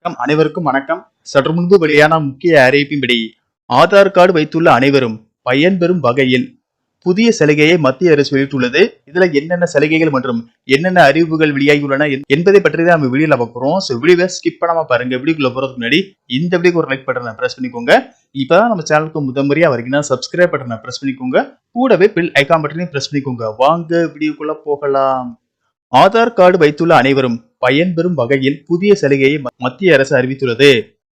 அனைவருக்கும் வணக்கம். சற்று முன்பு வெளியான முக்கிய அறிவிப்பின்படி ஆதார் கார்டு வைத்துள்ள அனைவரும் பயன்பெறும் வகையில் புதிய சலுகையை மத்திய அரசு வெளியிட்டுள்ளது. இதுல என்னென்ன சலுகைகள் மற்றும் என்னென்ன அறிவிப்புகள் வெளியாகியுள்ளன என்பதை பற்றி தான் நம்ம வீடியோல பார்க்கிறோம். வீடியோவை ஸ்கிப் பண்ணாம பாருங்க. வீடியோக்குள்ள போறதுக்கு முன்னாடி இந்த வீடியோக்கு ஒரு லைக் பட்டனை பிரஸ் பண்ணிக்கோங்க. இப்பதான் நம்ம சேனலுக்கு முதன்முறையா வரீங்கன்னா சப்ஸ்கிரைப் பட்டனை பிரஸ் பண்ணிக்கோங்க. கூடவே பெல் ஐகான் பட்டனையும் பிரஸ் பண்ணிக்கோங்க. வாங்க வீடியோக்குள்ள போகலாம். ஆதார் கார்டு வைத்துள்ள அனைவரும் பயன்பெறும் வகையில் புதிய சலுகையை மத்திய அரசு அறிவித்துள்ளது.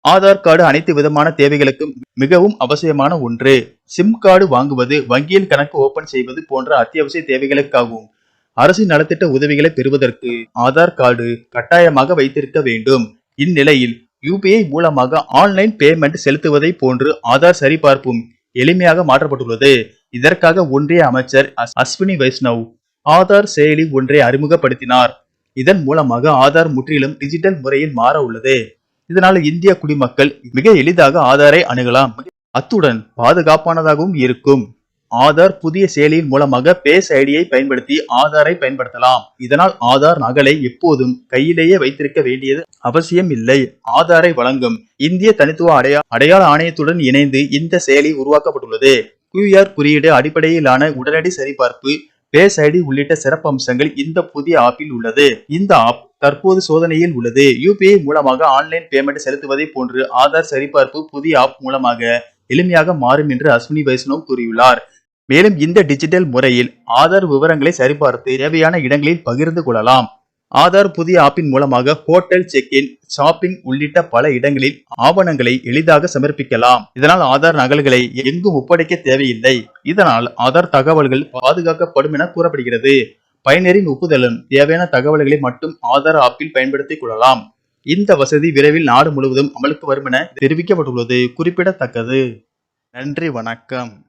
ஆதார் கார்டு அனைத்து விதமான தேவைகளுக்கும் மிகவும் அவசியமான ஒன்று. சிம் கார்டு வாங்குவது, வங்கியில் கணக்கு ஓபன் செய்வது போன்ற அத்தியாவசிய தேவைகளுக்காகவும் அரசின் நலத்திட்ட உதவிகளை பெறுவதற்கு ஆதார் கார்டு கட்டாயமாக வைத்திருக்க வேண்டும். இந்நிலையில் யூபிஐ மூலமாக ஆன்லைன் பேமெண்ட் செலுத்துவதை போன்று ஆதார் சரிபார்ப்பும் எளிமையாக மாற்றப்பட்டுள்ளது. இதற்காக ஒன்றிய அமைச்சர் அஸ்வினி வைஷ்ணவ் ஆதார் செயலி ஒன்றை அறிமுகப்படுத்தினார். இதன் மூலமாக ஆதார் முற்றிலும் டிஜிட்டல் முறையில் மாற உள்ளது. இதனால் இந்திய குடிமக்கள் மிக எளிதாக ஆதாரை அணுகலாம். அத்துடன் பாதுகாப்பானதாகவும் இருக்கும். ஆதார் புதிய செயலியின் மூலமாக பேஸ் ஐடியை பயன்படுத்தி ஆதாரை பயன்படுத்தலாம். இதனால் ஆதார் நகலை எப்போதும் கையிலேயே வைத்திருக்க வேண்டியது அவசியம் இல்லை. ஆதாரை வழங்கும் இந்திய தனித்துவ அடையாள ஆணையத்துடன் இணைந்து இந்த செயலி உருவாக்கப்பட்டுள்ளது. QR குறியீடு அடிப்படையிலான உடனடி சரிபார்ப்பு, பேஸ் ஐடி உள்ளிட்ட சிறப்பு அம்சங்கள் இந்த புதிய ஆப்பில் உள்ளது. இந்த ஆப் தற்போது சோதனையில் உள்ளது. யூபிஐ மூலமாக ஆன்லைன் பேமெண்ட் செலுத்துவதை போன்று ஆதார் சரிபார்ப்பு புதிய ஆப் மூலமாக எளிமையாக மாறும் என்று அஸ்வினி வைஷ்ணவ் கூறியுள்ளார். மேலும் இந்த டிஜிட்டல் முறையில் ஆதார் விவரங்களை சரிபார்த்து தேவையான இடங்களில் பகிர்ந்து கொள்ளலாம். ஆதார் புதிய ஆப்பின் மூலமாக ஹோட்டல், செக்இன், ஷாப்பிங் உள்ளிட்ட பல இடங்களில் ஆவணங்களை எளிதாக சமர்ப்பிக்கலாம். இதனால் ஆதார் நகல்களை எங்கும் ஒப்படைக்க தேவையில்லை. இதனால் ஆதார் தகவல்கள் பாதுகாக்கப்படும் என கூறப்படுகிறது. பயனரின் ஒப்புதலும் தேவையான தகவல்களை மட்டும் ஆதார் ஆப்பில் பயன்படுத்திக் கொள்ளலாம். இந்த வசதி விரைவில் நாடு முழுவதும் அமலுக்கு வரும் என தெரிவிக்கப்பட்டுள்ளது குறிப்பிடத்தக்கது. நன்றி, வணக்கம்.